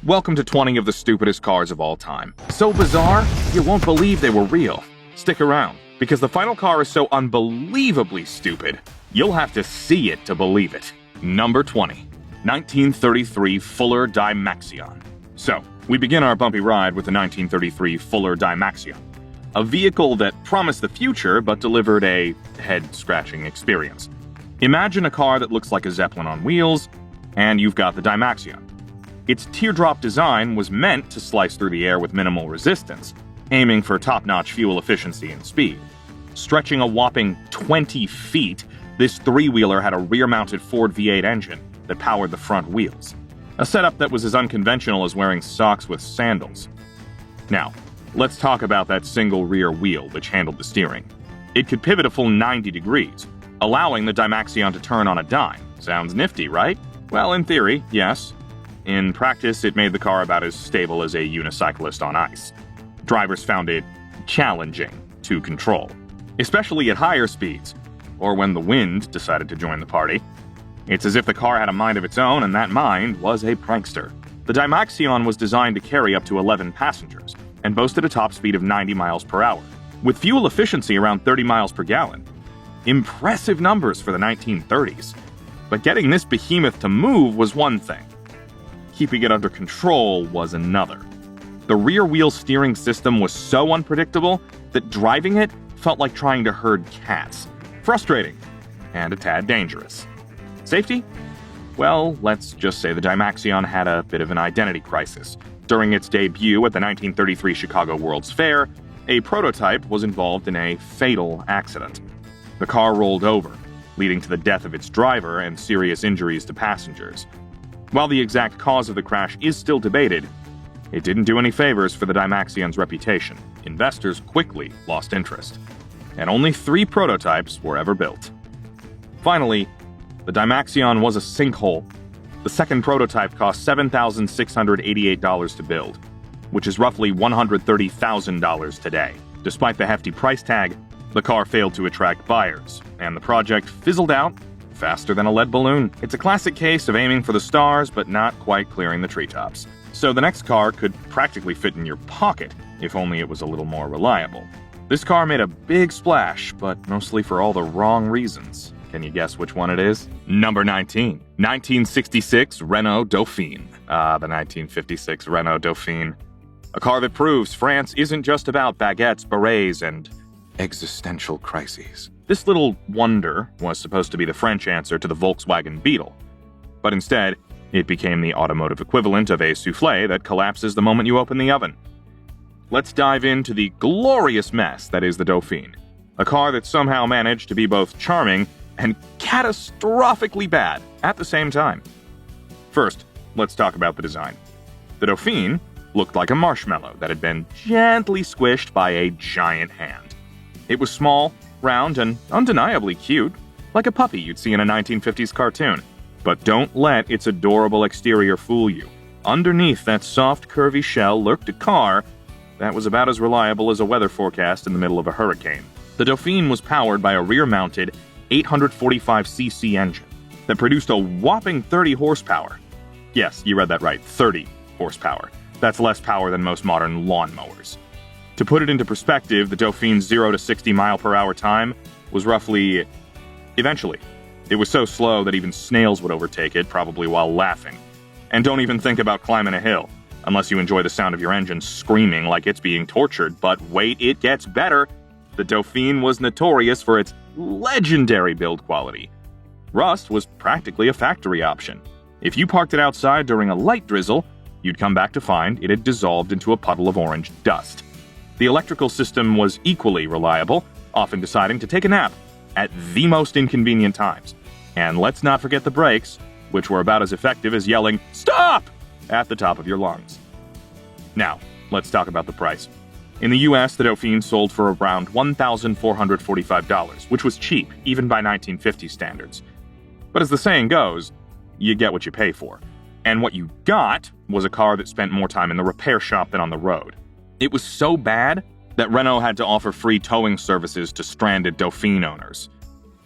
Welcome to 20 of the stupidest cars of all time. So bizarre, you won't believe they were real. Stick around, because the final car is so unbelievably stupid, you'll have to see it to believe it. Number 20, 1933 Fuller Dymaxion. So, we begin our bumpy ride with the 1933 Fuller Dymaxion, a vehicle that promised the future but delivered a head-scratching experience. Imagine a car that looks like a Zeppelin on wheels, and you've got the Dymaxion. Its teardrop design was meant to slice through the air with minimal resistance, aiming for top-notch fuel efficiency and speed. Stretching a whopping 20 feet, this three-wheeler had a rear-mounted Ford V8 engine that powered the front wheels, a setup that was as unconventional as wearing socks with sandals. Now, let's talk about that single rear wheel which handled the steering. It could pivot a full 90 degrees, allowing the Dymaxion to turn on a dime. Sounds nifty, right? Well, in theory, yes. In practice, it made the car about as stable as a unicyclist on ice. Drivers found it challenging to control, especially at higher speeds, or when the wind decided to join the party. It's as if the car had a mind of its own, and that mind was a prankster. The Dymaxion was designed to carry up to 11 passengers, and boasted a top speed of 90 miles per hour, with fuel efficiency around 30 miles per gallon. Impressive numbers for the 1930s. But getting this behemoth to move was one thing. Keeping it under control was another. The rear wheel steering system was so unpredictable that driving it felt like trying to herd cats. Frustrating, and a tad dangerous. Safety? Well, let's just say the Dymaxion had a bit of an identity crisis. During its debut at the 1933 Chicago World's Fair, a prototype was involved in a fatal accident. The car rolled over, leading to the death of its driver and serious injuries to passengers. While the exact cause of the crash is still debated, it didn't do any favors for the Dymaxion's reputation. Investors quickly lost interest, and only 3 prototypes were ever built. Finally, the Dymaxion was a sinkhole. The second prototype cost $7,688 to build, which is roughly $130,000 today. Despite the hefty price tag, the car failed to attract buyers, and the project fizzled out faster than a lead balloon. It's a classic case of aiming for the stars but not quite clearing the treetops. So the next car could practically fit in your pocket, if only it was a little more reliable. This car made a big splash, but mostly for all the wrong reasons. Can you guess which one it is? Number 19, 1966 Renault Dauphine. The 1956 Renault Dauphine. A car that proves France isn't just about baguettes, berets, and existential crises. This little wonder was supposed to be the French answer to the Volkswagen Beetle, but instead, it became the automotive equivalent of a soufflé that collapses the moment you open the oven. Let's dive into the glorious mess that is the Dauphine, a car that somehow managed to be both charming and catastrophically bad at the same time. First, let's talk about the design. The Dauphine looked like a marshmallow that had been gently squished by a giant hand. It was small, round, and undeniably cute, like a puppy you'd see in a 1950s cartoon. But don't let its adorable exterior fool you. Underneath that soft, curvy shell lurked a car that was about as reliable as a weather forecast in the middle of a hurricane. The Dauphine was powered by a rear-mounted 845cc engine that produced a whopping 30 horsepower. Yes, you read that right, 30 horsepower. That's less power than most modern lawnmowers. To put it into perspective, the Dauphine's 0 to 60 mile per hour time was roughly... eventually. It was so slow that even snails would overtake it, probably while laughing. And don't even think about climbing a hill, unless you enjoy the sound of your engine screaming like it's being tortured. But wait, it gets better! The Dauphine was notorious for its legendary build quality. Rust was practically a factory option. If you parked it outside during a light drizzle, you'd come back to find it had dissolved into a puddle of orange dust. The electrical system was equally reliable, often deciding to take a nap at the most inconvenient times. And let's not forget the brakes, which were about as effective as yelling, "Stop!" at the top of your lungs. Now, let's talk about the price. In the US, the Dauphine sold for around $1,445, which was cheap, even by 1950 standards. But as the saying goes, you get what you pay for. And what you got was a car that spent more time in the repair shop than on the road. It was so bad that Renault had to offer free towing services to stranded Dauphine owners.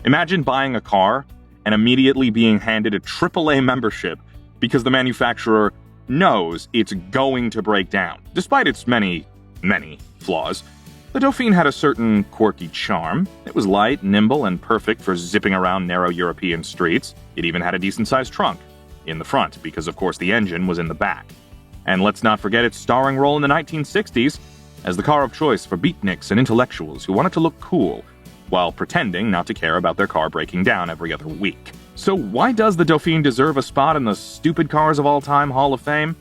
Imagine buying a car and immediately being handed a AAA membership because the manufacturer knows it's going to break down. Despite its many flaws, the Dauphine had a certain quirky charm. It was light, nimble, and perfect for zipping around narrow European streets. It even had a decent-sized trunk in the front, because of course the engine was in the back. And let's not forget its starring role in the 1960s as the car of choice for beatniks and intellectuals who wanted to look cool, while pretending not to care about their car breaking down every other week. So why does the Dauphine deserve a spot in the Stupid Cars of All Time Hall of Fame?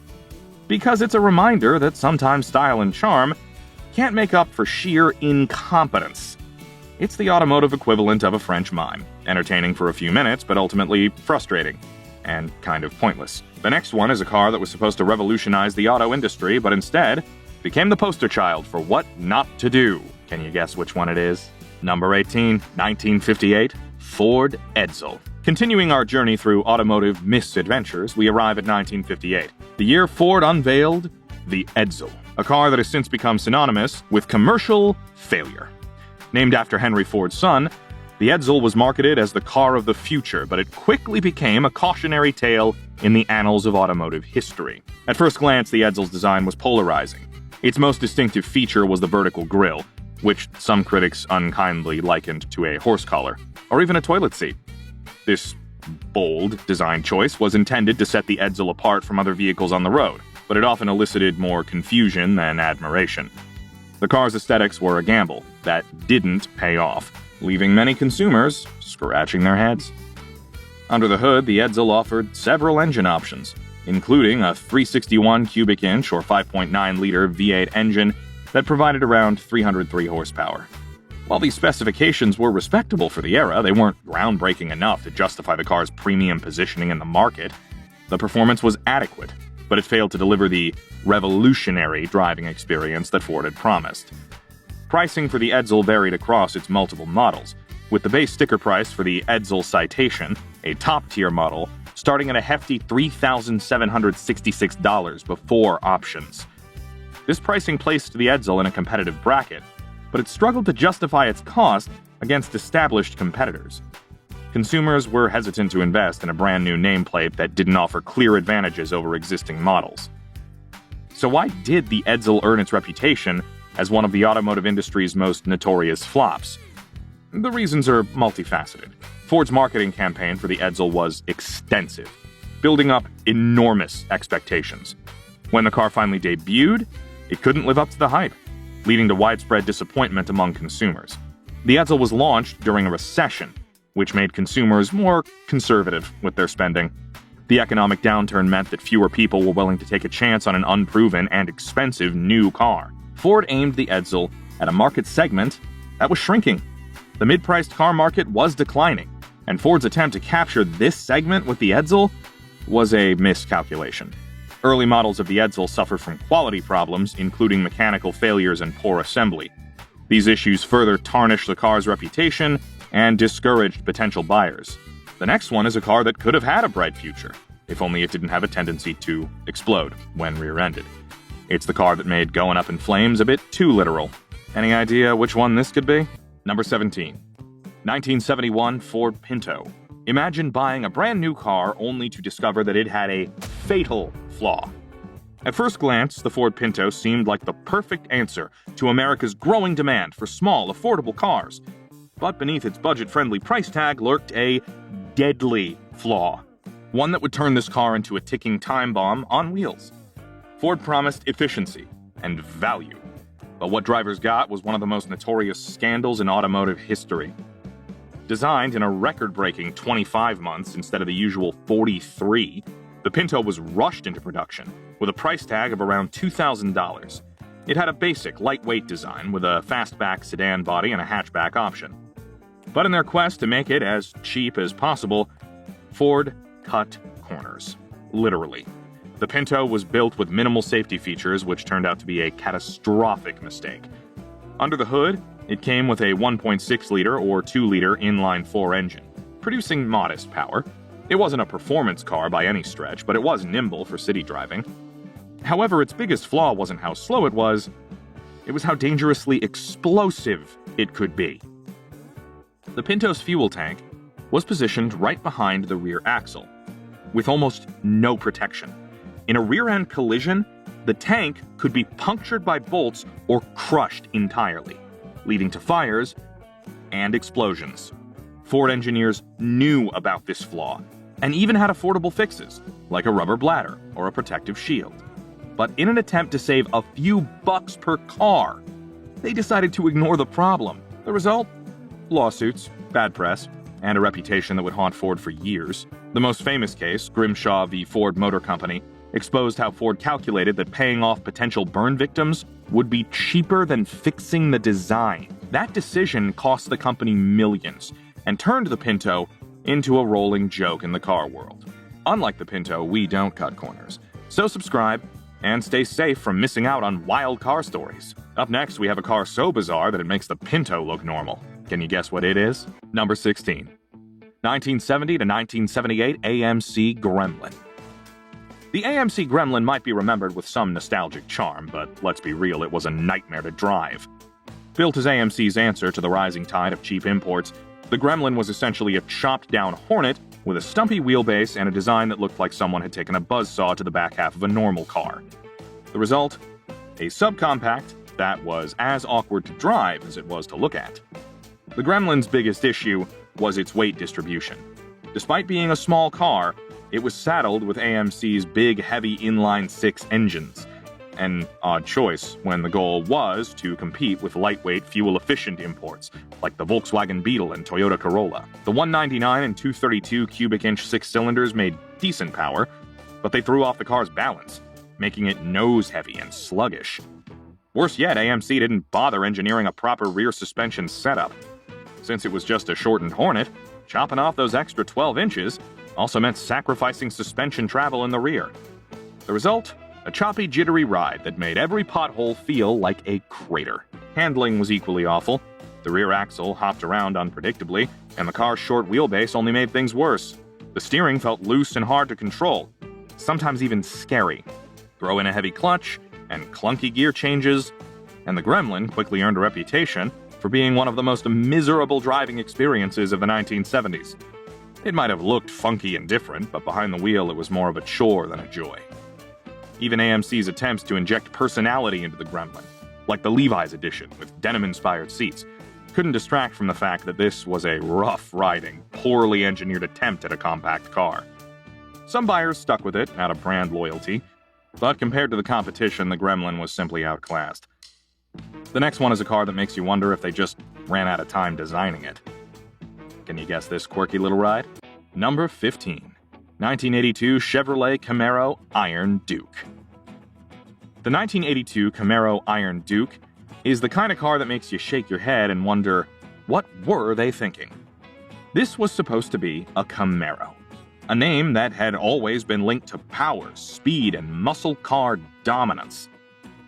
Because it's a reminder that sometimes style and charm can't make up for sheer incompetence. It's the automotive equivalent of a French mime, entertaining for a few minutes, but ultimately frustrating and kind of pointless. The next one is a car that was supposed to revolutionize the auto industry, but instead became the poster child for what not to do. Can you guess which one it is? Number 18, 1958, Ford Edsel. Continuing our journey through automotive misadventures, we arrive at 1958, the year Ford unveiled the Edsel, a car that has since become synonymous with commercial failure. Named after Henry Ford's son, the Edsel was marketed as the car of the future, but it quickly became a cautionary tale in the annals of automotive history. At first glance, the Edsel's design was polarizing. Its most distinctive feature was the vertical grille, which some critics unkindly likened to a horse collar, or even a toilet seat. This bold design choice was intended to set the Edsel apart from other vehicles on the road, but it often elicited more confusion than admiration. The car's aesthetics were a gamble that didn't pay off, leaving many consumers scratching their heads. Under the hood, the Edsel offered several engine options, including a 361 cubic inch or 5.9-liter V8 engine that provided around 303 horsepower. While these specifications were respectable for the era, they weren't groundbreaking enough to justify the car's premium positioning in the market. The performance was adequate, but it failed to deliver the revolutionary driving experience that Ford had promised. Pricing for the Edsel varied across its multiple models, with the base sticker price for the Edsel Citation, a top-tier model, starting at a hefty $3,766 before options. This pricing placed the Edsel in a competitive bracket, but it struggled to justify its cost against established competitors. Consumers were hesitant to invest in a brand new nameplate that didn't offer clear advantages over existing models. So why did the Edsel earn its reputation as one of the automotive industry's most notorious flops? The reasons are multifaceted. Ford's marketing campaign for the Edsel was extensive, building up enormous expectations. When the car finally debuted, it couldn't live up to the hype, leading to widespread disappointment among consumers. The Edsel was launched during a recession, which made consumers more conservative with their spending. The economic downturn meant that fewer people were willing to take a chance on an unproven and expensive new car. Ford aimed the Edsel at a market segment that was shrinking. The mid-priced car market was declining, and Ford's attempt to capture this segment with the Edsel was a miscalculation. Early models of the Edsel suffered from quality problems, including mechanical failures and poor assembly. These issues further tarnished the car's reputation and discouraged potential buyers. The next one is a car that could have had a bright future, if only it didn't have a tendency to explode when rear-ended. It's the car that made going up in flames a bit too literal. Any idea which one this could be? Number 17. 1971 Ford Pinto. Imagine buying a brand new car only to discover that it had a fatal flaw. At first glance, the Ford Pinto seemed like the perfect answer to America's growing demand for small, affordable cars. But beneath its budget-friendly price tag lurked a deadly flaw. One that would turn this car into a ticking time bomb on wheels. Ford promised efficiency and value, but what drivers got was one of the most notorious scandals in automotive history. Designed in a record-breaking 25 months instead of the usual 43, the Pinto was rushed into production with a price tag of around $2,000. It had a basic, lightweight design with a fastback sedan body and a hatchback option. But in their quest to make it as cheap as possible, Ford cut corners. Literally. The Pinto was built with minimal safety features, which turned out to be a catastrophic mistake. Under the hood, it came with a 1.6-liter or 2-liter inline-4 engine, producing modest power. It wasn't a performance car by any stretch, but it was nimble for city driving. However, its biggest flaw wasn't how slow it was how dangerously explosive it could be. The Pinto's fuel tank was positioned right behind the rear axle, with almost no protection. In a rear-end collision, the tank could be punctured by bolts or crushed entirely, leading to fires and explosions. Ford engineers knew about this flaw and even had affordable fixes, like a rubber bladder or a protective shield. But in an attempt to save a few bucks per car, they decided to ignore the problem. The result? Lawsuits, bad press, and a reputation that would haunt Ford for years. The most famous case, Grimshaw v. Ford Motor Company, exposed how Ford calculated that paying off potential burn victims would be cheaper than fixing the design. That decision cost the company millions and turned the Pinto into a rolling joke in the car world. Unlike the Pinto, we don't cut corners. So subscribe and stay safe from missing out on wild car stories. Up next, we have a car so bizarre that it makes the Pinto look normal. Can you guess what it is? Number 16. 1970 to 1978 AMC Gremlin. The AMC Gremlin might be remembered with some nostalgic charm, but let's be real, it was a nightmare to drive. Built as AMC's answer to the rising tide of cheap imports, the Gremlin was essentially a chopped-down Hornet with a stumpy wheelbase and a design that looked like someone had taken a buzzsaw to the back half of a normal car. The result? A subcompact that was as awkward to drive as it was to look at. The Gremlin's biggest issue was its weight distribution. Despite being a small car, it was saddled with AMC's big, heavy inline-six engines. An odd choice when the goal was to compete with lightweight, fuel-efficient imports, like the Volkswagen Beetle and Toyota Corolla. The 199 and 232 cubic-inch six-cylinders made decent power, but they threw off the car's balance, making it nose-heavy and sluggish. Worse yet, AMC didn't bother engineering a proper rear suspension setup. Since it was just a shortened Hornet, chopping off those extra 12 inches also meant sacrificing suspension travel in the rear. The result? A choppy, jittery ride that made every pothole feel like a crater. Handling was equally awful. The rear axle hopped around unpredictably, and the car's short wheelbase only made things worse. The steering felt loose and hard to control, sometimes even scary. Throw in a heavy clutch and clunky gear changes, and the Gremlin quickly earned a reputation for being one of the most miserable driving experiences of the 1970s. It might have looked funky and different, but behind the wheel it was more of a chore than a joy. Even AMC's attempts to inject personality into the Gremlin, like the Levi's edition with denim-inspired seats, couldn't distract from the fact that this was a rough-riding, poorly engineered attempt at a compact car. Some buyers stuck with it out of brand loyalty, but compared to the competition, the Gremlin was simply outclassed. The next one is a car that makes you wonder if they just ran out of time designing it. Can you guess this quirky little ride? Number 15. 1982 Chevrolet Camaro Iron Duke. The 1982 Camaro Iron Duke is the kind of car that makes you shake your head and wonder, what were they thinking? This was supposed to be a Camaro, a name that had always been linked to power, speed, and muscle car dominance.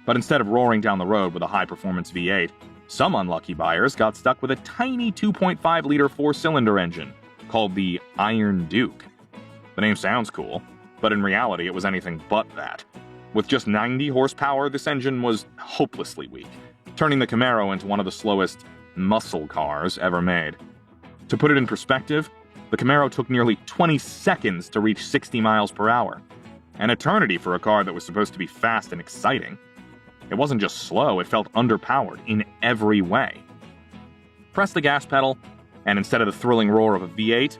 But instead of roaring down the road with a high-performance V8, some unlucky buyers got stuck with a tiny 2.5-liter four-cylinder engine called the Iron Duke. The name sounds cool, but in reality it was anything but that. With just 90 horsepower, this engine was hopelessly weak, turning the Camaro into one of the slowest muscle cars ever made. To put it in perspective, the Camaro took nearly 20 seconds to reach 60 miles per hour, an eternity for a car that was supposed to be fast and exciting. It wasn't just slow, it felt underpowered in every way. Press the gas pedal, and instead of the thrilling roar of a V8,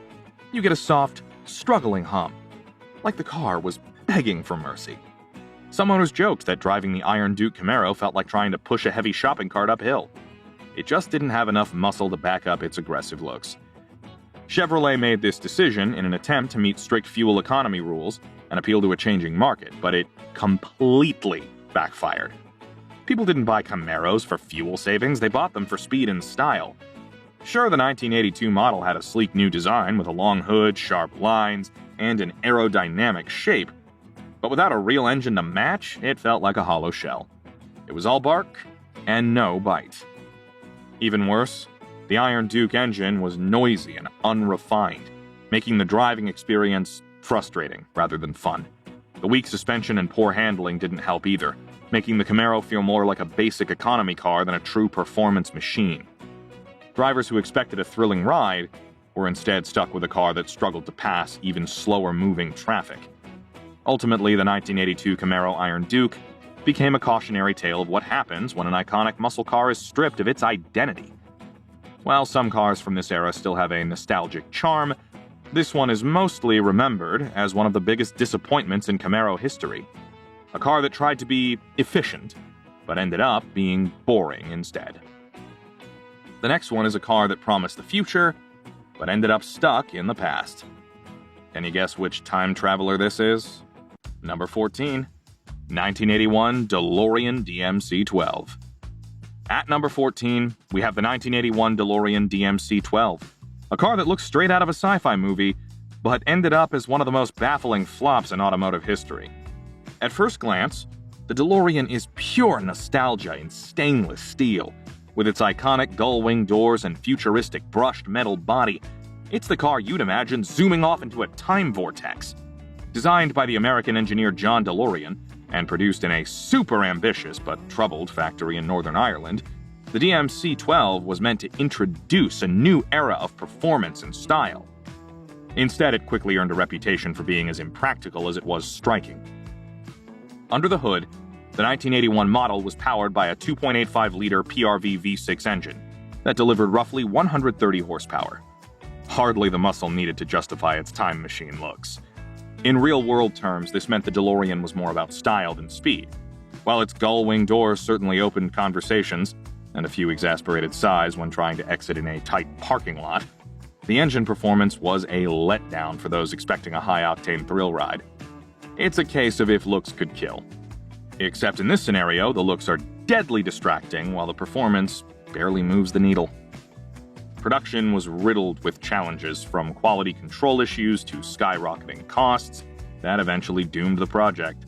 you get a soft, struggling hum, like the car was begging for mercy. Some owners joked that driving the Iron Duke Camaro felt like trying to push a heavy shopping cart uphill. It just didn't have enough muscle to back up its aggressive looks. Chevrolet made this decision in an attempt to meet strict fuel economy rules and appeal to a changing market, but it completely backfired. People didn't buy Camaros for fuel savings, they bought them for speed and style. Sure, the 1982 model had a sleek new design with a long hood, sharp lines, and an aerodynamic shape, but without a real engine to match, it felt like a hollow shell. It was all bark and no bite. Even worse, the Iron Duke engine was noisy and unrefined, making the driving experience frustrating rather than fun. The weak suspension and poor handling didn't help either, making the Camaro feel more like a basic economy car than a true performance machine. Drivers who expected a thrilling ride were instead stuck with a car that struggled to pass even slower-moving traffic. Ultimately, the 1982 Camaro Iron Duke became a cautionary tale of what happens when an iconic muscle car is stripped of its identity. While some cars from this era still have a nostalgic charm, this one is mostly remembered as one of the biggest disappointments in Camaro history. A car that tried to be efficient, but ended up being boring instead. The next one is a car that promised the future, but ended up stuck in the past. Can you guess which time traveler this is? Number 14, 1981 DeLorean DMC-12. At number 14, we have the 1981 DeLorean DMC-12, a car that looks straight out of a sci-fi movie, but ended up as one of the most baffling flops in automotive history. At first glance, the DeLorean is pure nostalgia in stainless steel. With its iconic gull-wing doors and futuristic brushed metal body, it's the car you'd imagine zooming off into a time vortex. Designed by the American engineer John DeLorean, and produced in a super ambitious but troubled factory in Northern Ireland, the DMC-12 was meant to introduce a new era of performance and style. Instead, it quickly earned a reputation for being as impractical as it was striking. Under the hood, the 1981 model was powered by a 2.85-liter PRV V6 engine that delivered roughly 130 horsepower. Hardly the muscle needed to justify its time machine looks. In real-world terms, this meant the DeLorean was more about style than speed. While its gull-wing doors certainly opened conversations, and a few exasperated sighs when trying to exit in a tight parking lot, the engine performance was a letdown for those expecting a high-octane thrill ride. It's a case of if looks could kill. Except in this scenario, the looks are deadly distracting while the performance barely moves the needle. Production was riddled with challenges from quality control issues to skyrocketing costs that eventually doomed the project.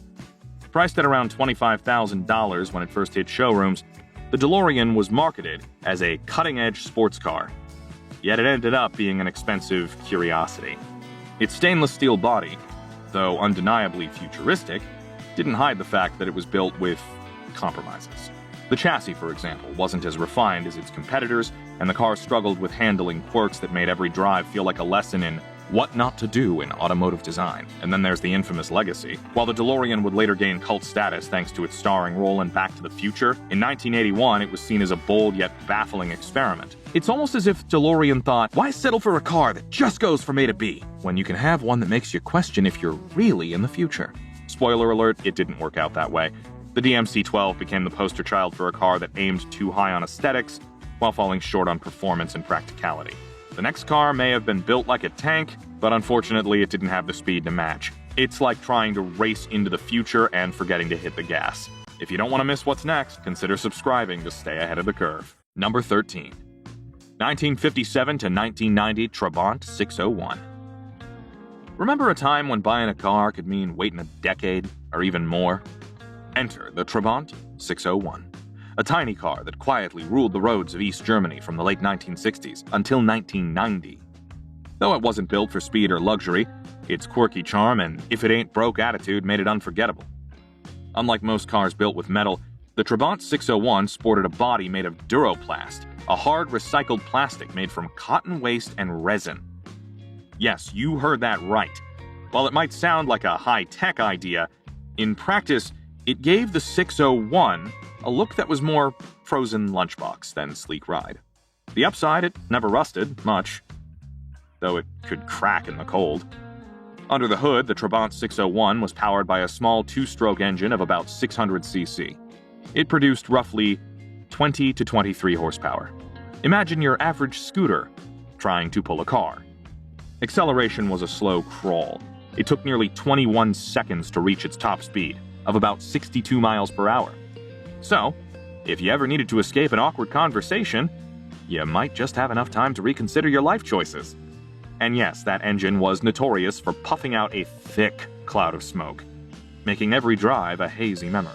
Priced at around $25,000 when it first hit showrooms, the DeLorean was marketed as a cutting-edge sports car. Yet it ended up being an expensive curiosity. Its stainless steel body, though undeniably futuristic, didn't hide the fact that it was built with compromises. The chassis, for example, wasn't as refined as its competitors, and the car struggled with handling quirks that made every drive feel like a lesson in what not to do in automotive design. And then there's the infamous legacy. While the DeLorean would later gain cult status thanks to its starring role in Back to the Future, in 1981 it was seen as a bold yet baffling experiment. It's almost as if DeLorean thought, why settle for a car that just goes from A to B, when you can have one that makes you question if you're really in the future? Spoiler alert, it didn't work out that way. The DMC-12 became the poster child for a car that aimed too high on aesthetics, while falling short on performance and practicality. The next car may have been built like a tank, but unfortunately it didn't have the speed to match. It's like trying to race into the future and forgetting to hit the gas. If you don't want to miss what's next, consider subscribing to stay ahead of the curve. Number 13. 1957 to 1990 Trabant 601. Remember a time when buying a car could mean waiting a decade, or even more? Enter the Trabant 601, a tiny car that quietly ruled the roads of East Germany from the late 1960s until 1990. Though it wasn't built for speed or luxury, its quirky charm and if-it-ain't-broke attitude made it unforgettable. Unlike most cars built with metal, the Trabant 601 sported a body made of Duroplast, a hard recycled plastic made from cotton waste and resin. Yes, you heard that right. While it might sound like a high-tech idea, in practice, it gave the 601 a look that was more frozen lunchbox than sleek ride. The upside, it never rusted much, though it could crack in the cold. Under the hood, the Trabant 601 was powered by a small two-stroke engine of about 600 cc. It produced roughly 20 to 23 horsepower. Imagine your average scooter trying to pull a car. Acceleration was a slow crawl. It took nearly 21 seconds to reach its top speed of about 62 miles per hour. So, if you ever needed to escape an awkward conversation, you might just have enough time to reconsider your life choices. And yes, that engine was notorious for puffing out a thick cloud of smoke, making every drive a hazy memory.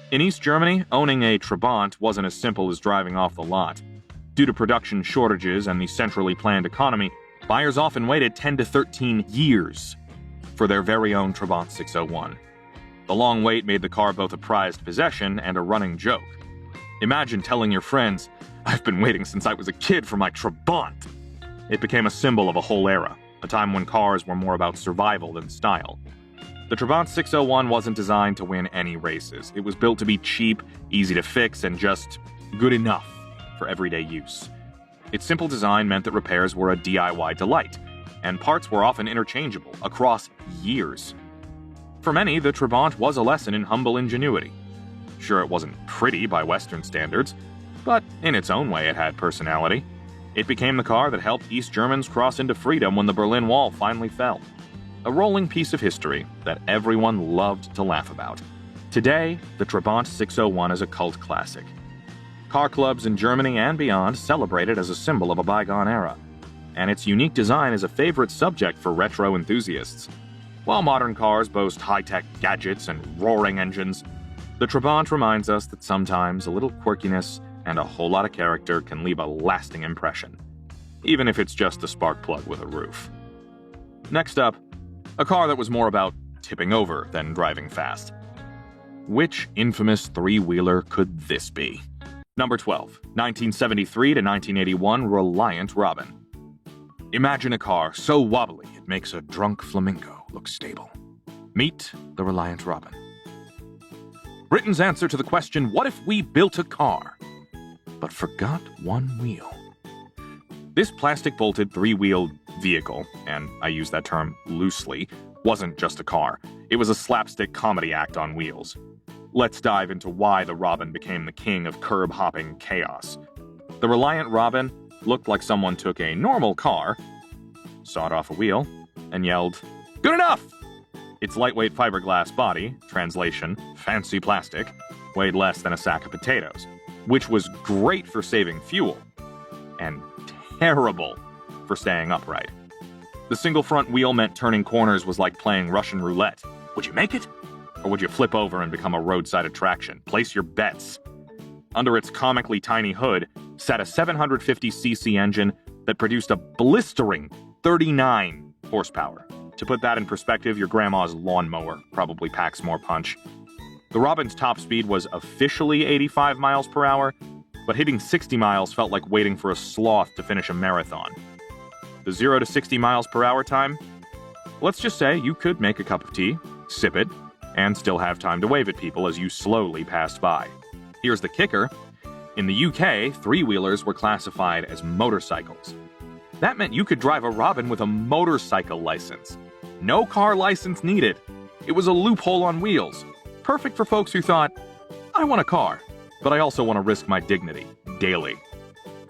In East Germany, owning a Trabant wasn't as simple as driving off the lot. Due to production shortages and the centrally planned economy, buyers often waited 10 to 13 years for their very own Trabant 601. The long wait made the car both a prized possession and a running joke. Imagine telling your friends, "I've been waiting since I was a kid for my Trabant." It became a symbol of a whole era, a time when cars were more about survival than style. The Trabant 601 wasn't designed to win any races. It was built to be cheap, easy to fix, and just good enough for everyday use. Its simple design meant that repairs were a DIY delight, and parts were often interchangeable across years. For many, the Trabant was a lesson in humble ingenuity. Sure, it wasn't pretty by Western standards, but in its own way it had personality. It became the car that helped East Germans cross into freedom when the Berlin Wall finally fell. A rolling piece of history that everyone loved to laugh about. Today, the Trabant 601 is a cult classic. Car clubs in Germany and beyond celebrate it as a symbol of a bygone era, and its unique design is a favorite subject for retro enthusiasts. While modern cars boast high-tech gadgets and roaring engines, the Trabant reminds us that sometimes a little quirkiness and a whole lot of character can leave a lasting impression, even if it's just a spark plug with a roof. Next up, a car that was more about tipping over than driving fast. Which infamous three-wheeler could this be? Number 12, 1973 to 1981 Reliant Robin. Imagine a car so wobbly it makes a drunk flamingo look stable. Meet the Reliant Robin. Britain's answer to the question, what if we built a car, but forgot one wheel? This plastic-bolted three-wheeled vehicle, and I use that term loosely, wasn't just a car. It was a slapstick comedy act on wheels. Let's dive into why the Robin became the king of curb-hopping chaos. The Reliant Robin looked like someone took a normal car, sawed off a wheel, and yelled, "Good enough!" Its lightweight fiberglass body, translation, fancy plastic, weighed less than a sack of potatoes, which was great for saving fuel, and terrible for staying upright. The single front wheel meant turning corners was like playing Russian roulette. Would you make it? Or would you flip over and become a roadside attraction? Place your bets. Under its comically tiny hood sat a 750cc engine that produced a blistering 39 horsepower. To put that in perspective, your grandma's lawnmower probably packs more punch. The Robin's top speed was officially 85 miles per hour, but hitting 60 miles felt like waiting for a sloth to finish a marathon. The 0 to 60 miles per hour time? Let's just say you could make a cup of tea, sip it, and still have time to wave at people as you slowly passed by. Here's the kicker. In the UK, three-wheelers were classified as motorcycles. That meant you could drive a Robin with a motorcycle license. No car license needed. It was a loophole on wheels. Perfect for folks who thought, I want a car, but I also want to risk my dignity daily.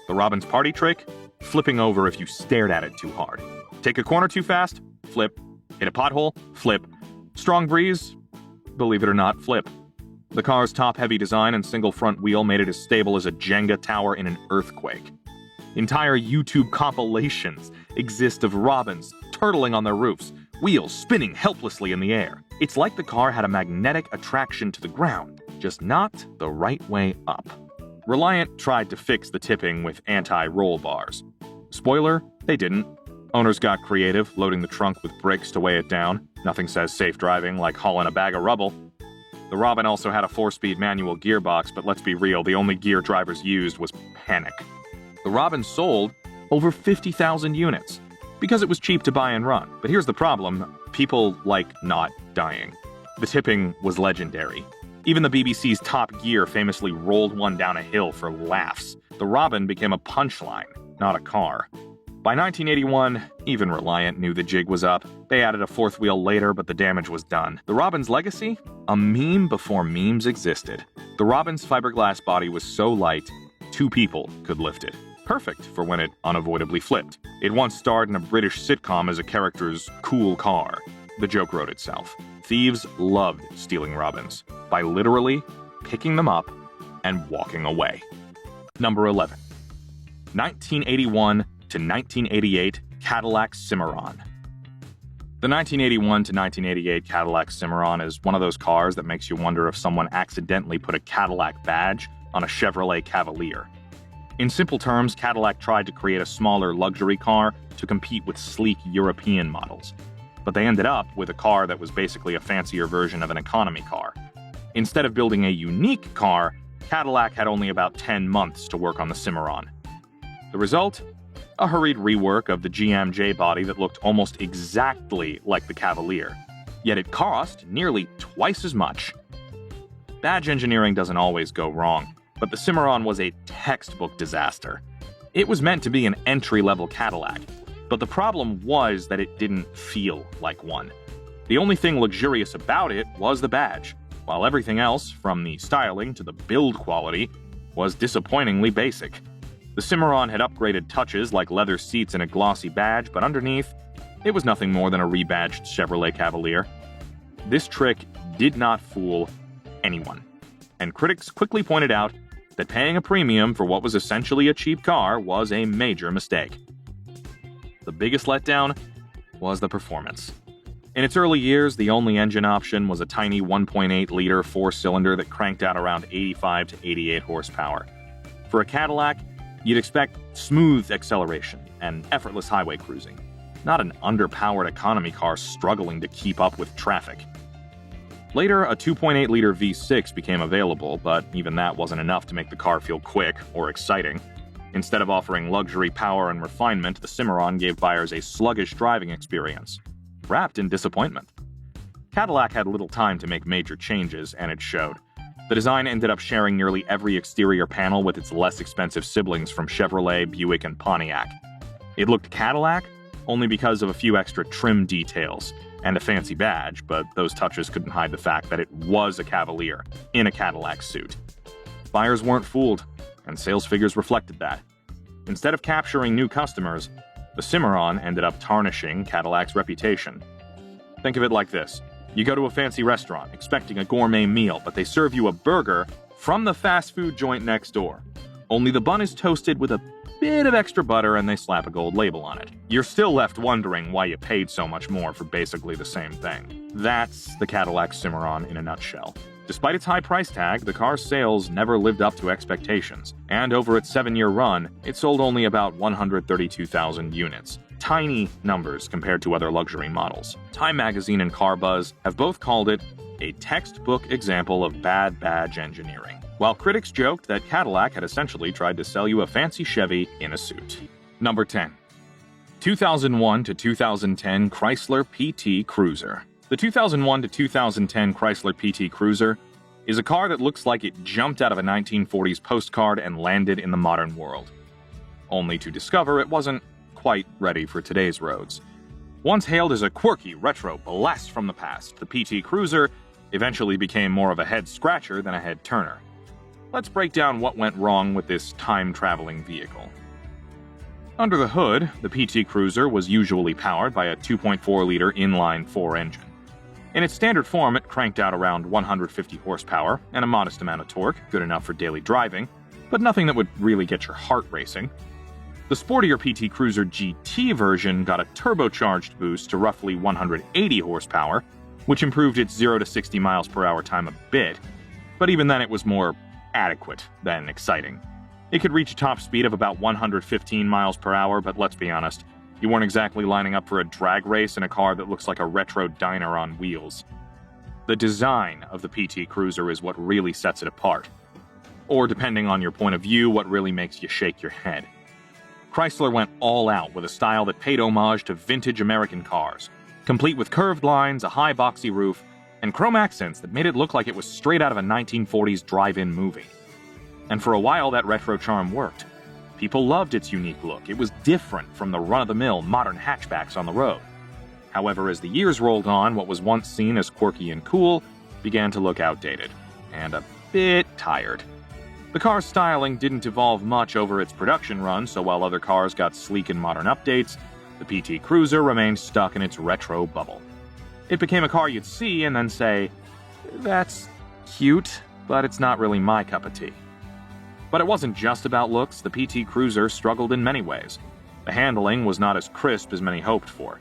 The Robin's party trick? Flipping over if you stared at it too hard. Take a corner too fast? Flip. Hit a pothole? Flip. Strong breeze? Believe it or not, flip. The car's top-heavy design and single front wheel made it as stable as a Jenga tower in an earthquake. Entire YouTube compilations exist of Robins turtling on their roofs, wheels spinning helplessly in the air. It's like the car had a magnetic attraction to the ground, just not the right way up. Reliant tried to fix the tipping with anti-roll bars. Spoiler, they didn't. Owners got creative, loading the trunk with bricks to weigh it down. Nothing says safe driving like hauling a bag of rubble. The Robin also had a 4-speed manual gearbox, but let's be real, the only gear drivers used was panic. The Robin sold over 50,000 units because it was cheap to buy and run. But here's the problem, people like not dying. The tipping was legendary. Even the BBC's Top Gear famously rolled one down a hill for laughs. The Robin became a punchline, not a car. By 1981, even Reliant knew the jig was up. They added a fourth wheel later, but the damage was done. The Robin's legacy? A meme before memes existed. The Robin's fiberglass body was so light, 2 people could lift it. Perfect for when it unavoidably flipped. It once starred in a British sitcom as a character's cool car. The joke wrote itself. Thieves loved stealing Robins by literally picking them up and walking away. Number 11. 1981 to 1988 Cadillac Cimarron. The 1981 to 1988 Cadillac Cimarron is one of those cars that makes you wonder if someone accidentally put a Cadillac badge on a Chevrolet Cavalier. In simple terms, Cadillac tried to create a smaller luxury car to compete with sleek European models. But they ended up with a car that was basically a fancier version of an economy car. Instead of building a unique car, Cadillac had only about 10 months to work on the Cimarron. The result? A hurried rework of the GMJ body that looked almost exactly like the Cavalier. yet it cost nearly twice as much. Badge engineering doesn't always go wrong, but the Cimarron was a textbook disaster. It was meant to be an entry-level Cadillac, but the problem was that it didn't feel like one. The only thing luxurious about it was the badge, while everything else, from the styling to the build quality, was disappointingly basic. The Cimarron had upgraded touches like leather seats and a glossy badge, but underneath, it was nothing more than a rebadged Chevrolet Cavalier. This trick did not fool anyone, and critics quickly pointed out that paying a premium for what was essentially a cheap car was a major mistake. The biggest letdown was the performance. In its early years, the only engine option was a tiny 1.8-liter four-cylinder that cranked out around 85 to 88 horsepower. For a Cadillac, you'd expect smooth acceleration and effortless highway cruising, not an underpowered economy car struggling to keep up with traffic. Later, a 2.8-liter V6 became available, but even that wasn't enough to make the car feel quick or exciting. Instead of offering luxury, power, and refinement, the Cimarron gave buyers a sluggish driving experience, wrapped in disappointment. Cadillac had little time to make major changes, and it showed. The design ended up sharing nearly every exterior panel with its less expensive siblings from Chevrolet, Buick, and Pontiac. It looked Cadillac only because of a few extra trim details and a fancy badge, but those touches couldn't hide the fact that it was a Cavalier in a Cadillac suit. Buyers weren't fooled, and sales figures reflected that. Instead of capturing new customers, the Cimarron ended up tarnishing Cadillac's reputation. Think of it like this. You go to a fancy restaurant expecting a gourmet meal, but they serve you a burger from the fast food joint next door. Only the bun is toasted with a bit of extra butter and they slap a gold label on it. You're still left wondering why you paid so much more for basically the same thing. That's the Cadillac Cimarron in a nutshell. Despite its high price tag, the car's sales never lived up to expectations, and over its 7-year run, it sold only about 132,000 units. Tiny numbers compared to other luxury models. Time Magazine and Car Buzz have both called it a textbook example of bad badge engineering, while critics joked that Cadillac had essentially tried to sell you a fancy Chevy in a suit. Number 10. 2001 to 2010 Chrysler PT Cruiser. The 2001 to 2010 Chrysler PT Cruiser is a car that looks like it jumped out of a 1940s postcard and landed in the modern world, only to discover it wasn't quite ready for today's roads. Once hailed as a quirky retro blast from the past, the PT Cruiser eventually became more of a head-scratcher than a head-turner. Let's break down what went wrong with this time-traveling vehicle. Under the hood, the PT Cruiser was usually powered by a 2.4-liter inline-4 engine. In its standard form, it cranked out around 150 horsepower and a modest amount of torque, good enough for daily driving, but nothing that would really get your heart racing. The sportier PT Cruiser GT version got a turbocharged boost to roughly 180 horsepower, which improved its 0 to 60 miles per hour time a bit, but even then it was more adequate than exciting. It could reach a top speed of about 115 miles per hour, but let's be honest, you weren't exactly lining up for a drag race in a car that looks like a retro diner on wheels. The design of the PT Cruiser is what really sets it apart. Or, depending on your point of view, what really makes you shake your head. Chrysler went all out with a style that paid homage to vintage American cars, complete with curved lines, a high boxy roof, and chrome accents that made it look like it was straight out of a 1940s drive-in movie. And for a while, that retro charm worked. People loved its unique look. It was different from the run-of-the-mill modern hatchbacks on the road. However, as the years rolled on, what was once seen as quirky and cool began to look outdated, and a bit tired. The car's styling didn't evolve much over its production run, so while other cars got sleek and modern updates, the PT Cruiser remained stuck in its retro bubble. It became a car you'd see and then say, "That's cute, but it's not really my cup of tea." But it wasn't just about looks. The PT Cruiser struggled in many ways. The handling was not as crisp as many hoped for.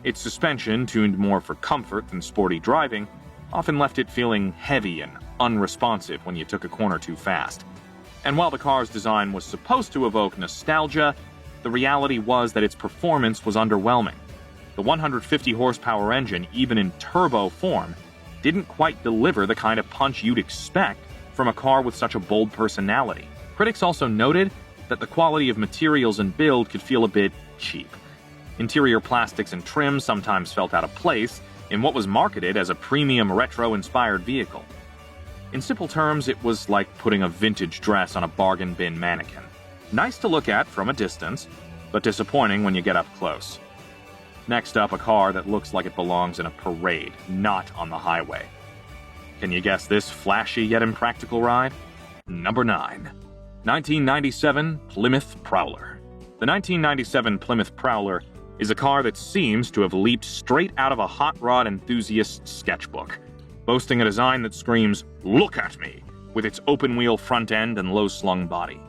Its suspension, tuned more for comfort than sporty driving, often left it feeling heavy and unresponsive when you took a corner too fast. And while the car's design was supposed to evoke nostalgia, the reality was that its performance was underwhelming. The 150 horsepower engine, even in turbo form, didn't quite deliver the kind of punch you'd expect from a car with such a bold personality. Critics also noted that the quality of materials and build could feel a bit cheap. Interior plastics and trim sometimes felt out of place, in what was marketed as a premium retro-inspired vehicle. In simple terms, it was like putting a vintage dress on a bargain bin mannequin. Nice to look at from a distance, but disappointing when you get up close. Next up, a car that looks like it belongs in a parade, not on the highway. Can you guess this flashy yet impractical ride? Number 9. 1997 Plymouth Prowler. The 1997 Plymouth Prowler is a car that seems to have leaped straight out of a hot rod enthusiast's sketchbook, boasting a design that screams, "Look at me!" with its open-wheel front end and low-slung body.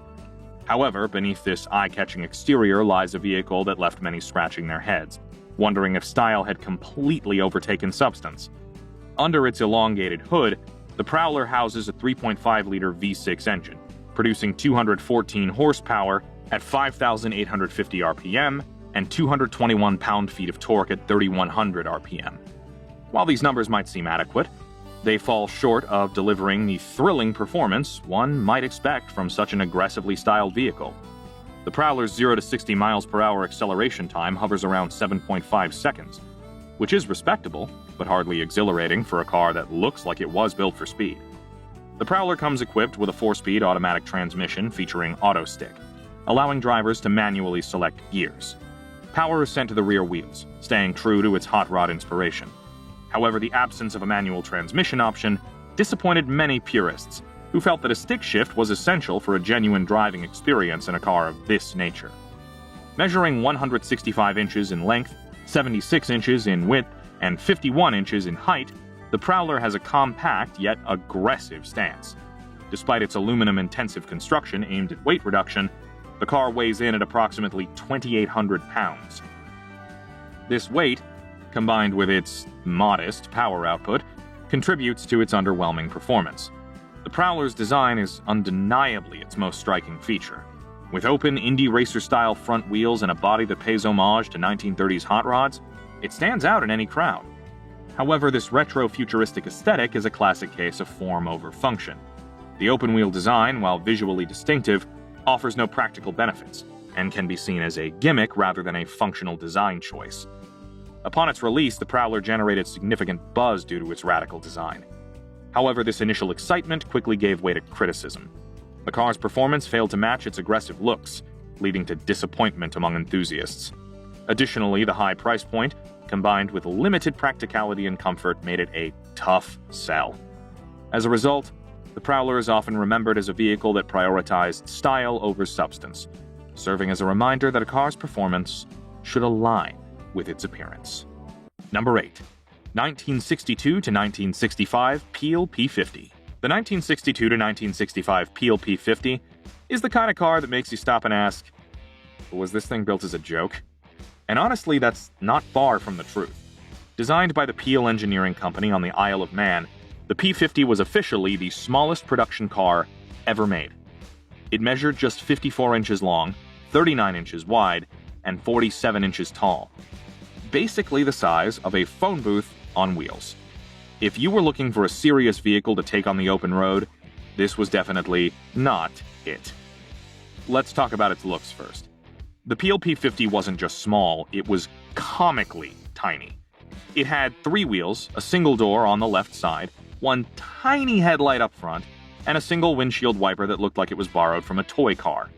However, beneath this eye-catching exterior lies a vehicle that left many scratching their heads, wondering if style had completely overtaken substance. Under its elongated hood, the Prowler houses a 3.5-liter V6 engine, producing 214 horsepower at 5,850 RPM and 221 pound-feet of torque at 3,100 RPM. While these numbers might seem adequate, they fall short of delivering the thrilling performance one might expect from such an aggressively styled vehicle. The Prowler's 0 to 60 miles per hour acceleration time hovers around 7.5 seconds, which is respectable, but hardly exhilarating for a car that looks like it was built for speed. The Prowler comes equipped with a 4-speed automatic transmission featuring auto stick, allowing drivers to manually select gears. Power is sent to the rear wheels, staying true to its hot rod inspiration. However, the absence of a manual transmission option disappointed many purists, who felt that a stick shift was essential for a genuine driving experience in a car of this nature. Measuring 165 inches in length, 76 inches in width, and 51 inches in height, the Prowler has a compact yet aggressive stance. Despite its aluminum-intensive construction aimed at weight reduction, the car weighs in at approximately 2,800 pounds. This weight, combined with its modest power output, contributes to its underwhelming performance. The Prowler's design is undeniably its most striking feature. With open Indy racer-style front wheels and a body that pays homage to 1930s hot rods, it stands out in any crowd. However, this retro-futuristic aesthetic is a classic case of form over function. The open-wheel design, while visually distinctive, offers no practical benefits, and can be seen as a gimmick rather than a functional design choice. Upon its release, the Prowler generated significant buzz due to its radical design. However, this initial excitement quickly gave way to criticism. The car's performance failed to match its aggressive looks, leading to disappointment among enthusiasts. Additionally, the high price point, combined with limited practicality and comfort, made it a tough sell. As a result, the Prowler is often remembered as a vehicle that prioritized style over substance, serving as a reminder that a car's performance should align with its appearance. Number 8. 1962 to 1965 Peel P50. The 1962 to 1965 Peel P50 is the kind of car that makes you stop and ask, was this thing built as a joke? And honestly, that's not far from the truth. Designed by the Peel Engineering Company on the Isle of Man, the P50 was officially the smallest production car ever made. It measured just 54 inches long, 39 inches wide, and 47 inches tall. Basically the size of a phone booth on wheels. If you were looking for a serious vehicle to take on the open road, this was definitely not it. Let's talk about its looks first. The Peel P50 wasn't just small, it was comically tiny. It had 3 wheels, a single door on the left side, one tiny headlight up front, and a single windshield wiper that looked like it was borrowed from a toy car.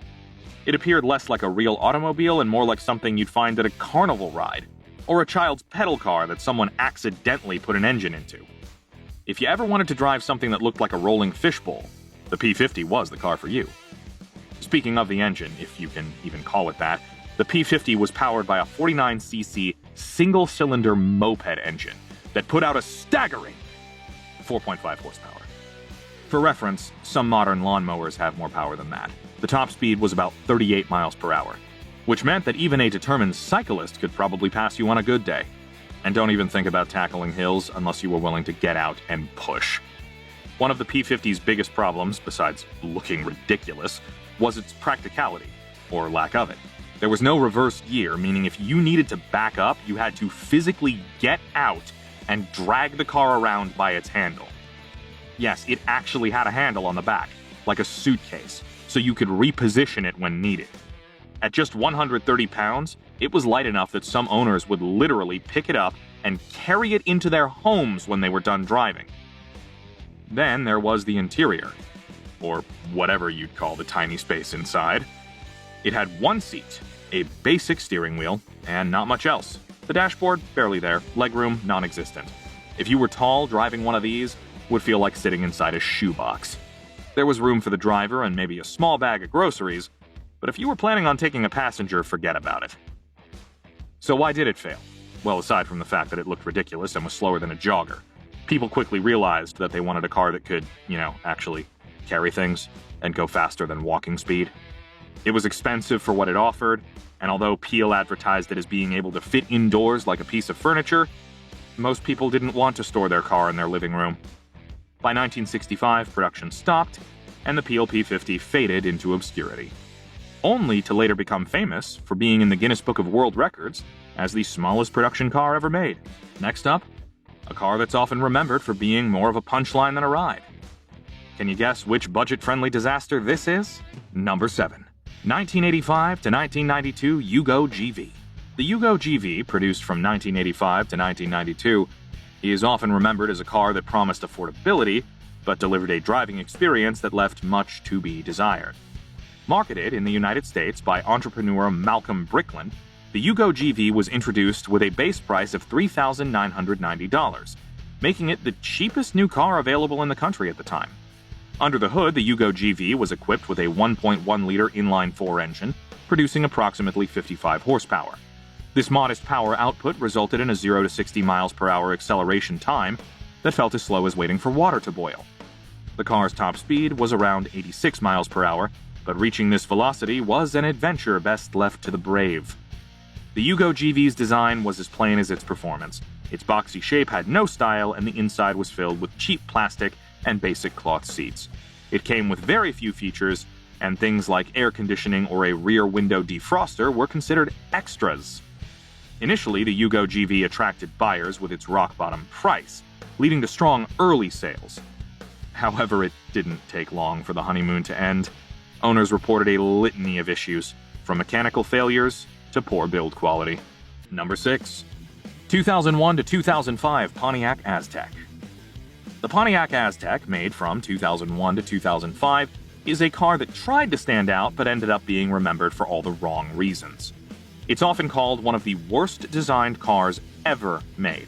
It appeared less like a real automobile and more like something you'd find at a carnival ride, or a child's pedal car that someone accidentally put an engine into. If you ever wanted to drive something that looked like a rolling fishbowl, the P50 was the car for you. Speaking of the engine, if you can even call it that, the P50 was powered by a 49cc single-cylinder moped engine that put out a staggering 4.5 horsepower. For reference, some modern lawnmowers have more power than that. The top speed was about 38 miles per hour, which meant that even a determined cyclist could probably pass you on a good day. And don't even think about tackling hills unless you were willing to get out and push. One of the P50's biggest problems, besides looking ridiculous, was its practicality, or lack of it. There was no reverse gear, meaning if you needed to back up, you had to physically get out and drag the car around by its handle. Yes, it actually had a handle on the back, like a suitcase, so you could reposition it when needed. At just 130 pounds, It was light enough that some owners would literally pick it up and carry it into their homes when they were done driving. Then there was the interior, or whatever you'd call the tiny space inside. It had one seat, a basic steering wheel, and not much else. The dashboard, barely there. Legroom, non-existent. If you were tall, driving one of these would feel like sitting inside a shoebox. There was room for the driver and maybe a small bag of groceries, but if you were planning on taking a passenger, forget about it. So why did it fail? Well, aside from the fact that it looked ridiculous and was slower than a jogger, people quickly realized that they wanted a car that could, actually carry things and go faster than walking speed. It was expensive for what it offered, and although Peel advertised it as being able to fit indoors like a piece of furniture, most people didn't want to store their car in their living room. By 1965, production stopped, and the Peel P50 faded into obscurity, only to later become famous for being in the Guinness Book of World Records as the smallest production car ever made. Next up, a car that's often remembered for being more of a punchline than a ride. Can you guess which budget-friendly disaster this is? Number 7. 1985 to 1992 Yugo GV. The Yugo GV, produced from 1985 to 1992, is often remembered as a car that promised affordability, but delivered a driving experience that left much to be desired. Marketed in the United States by entrepreneur Malcolm Bricklin, the Yugo GV was introduced with a base price of $3,990, making it the cheapest new car available in the country at the time. Under the hood, the Yugo GV was equipped with a 1.1-liter inline-4 engine, producing approximately 55 horsepower. This modest power output resulted in a 0 to 60 miles per hour acceleration time that felt as slow as waiting for water to boil. The car's top speed was around 86 miles per hour, but reaching this velocity was an adventure best left to the brave. The Yugo GV's design was as plain as its performance. Its boxy shape had no style, and the inside was filled with cheap plastic and basic cloth seats. It came with very few features, and things like air conditioning or a rear window defroster were considered extras. Initially, the Yugo GV attracted buyers with its rock-bottom price, leading to strong early sales. However, it didn't take long for the honeymoon to end. Owners reported a litany of issues, from mechanical failures to poor build quality. Number 6. 2001 to 2005 Pontiac Aztek. The Pontiac Aztek, made from 2001 to 2005, is a car that tried to stand out but ended up being remembered for all the wrong reasons. It's often called one of the worst designed cars ever made.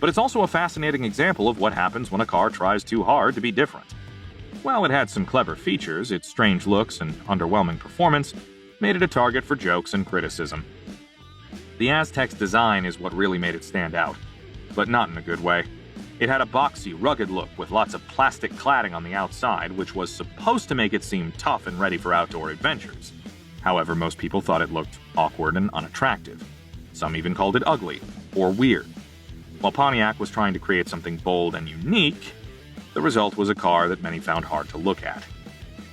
But it's also a fascinating example of what happens when a car tries too hard to be different. While it had some clever features, its strange looks and underwhelming performance made it a target for jokes and criticism. The Aztek's design is what really made it stand out, but not in a good way. It had a boxy, rugged look with lots of plastic cladding on the outside, which was supposed to make it seem tough and ready for outdoor adventures. However, most people thought it looked awkward and unattractive. Some even called it ugly or weird. While Pontiac was trying to create something bold and unique, the result was a car that many found hard to look at.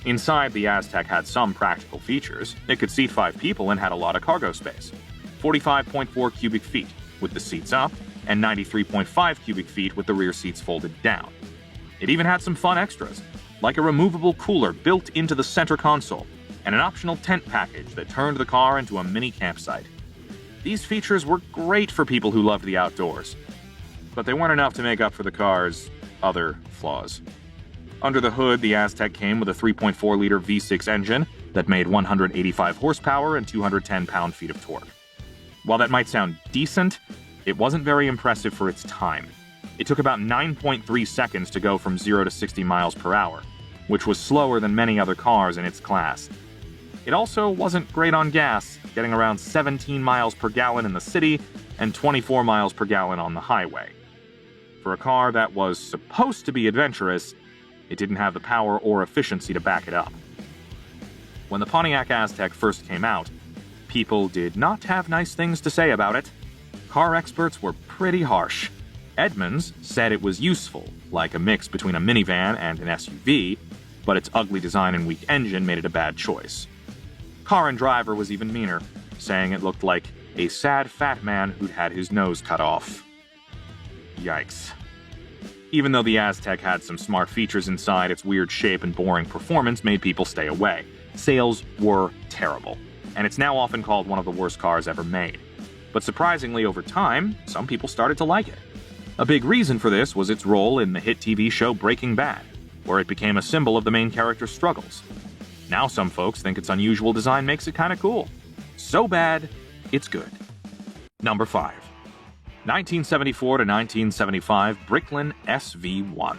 Inside, the Aztek had some practical features. It could seat 5 people and had a lot of cargo space. 45.4 cubic feet with the seats up, and 93.5 cubic feet with the rear seats folded down. It even had some fun extras, like a removable cooler built into the center console, and an optional tent package that turned the car into a mini campsite. These features were great for people who loved the outdoors, but they weren't enough to make up for the car's other flaws. Under the hood, the Aztek came with a 3.4-liter V6 engine that made 185 horsepower and 210 pound-feet of torque. While that might sound decent, it wasn't very impressive for its time. It took about 9.3 seconds to go from 0 to 60 miles per hour, which was slower than many other cars in its class. It also wasn't great on gas, getting around 17 miles per gallon in the city and 24 miles per gallon on the highway. For a car that was supposed to be adventurous, it didn't have the power or efficiency to back it up. When the Pontiac Aztek first came out, people did not have nice things to say about it. Car experts were pretty harsh. Edmunds said it was useful, like a mix between a minivan and an SUV, but its ugly design and weak engine made it a bad choice. Car and Driver was even meaner, saying it looked like a sad fat man who'd had his nose cut off. Yikes. Even though the Aztek had some smart features inside, its weird shape and boring performance made people stay away. Sales were terrible. and it's now often called one of the worst cars ever made. But surprisingly, over time, some people started to like it. A big reason for this was its role in the hit TV show Breaking Bad, where it became a symbol of the main character's struggles. Now some folks think its unusual design makes it kinda cool. So bad, it's good. Number 5. 1974 to 1975 Bricklin SV-1.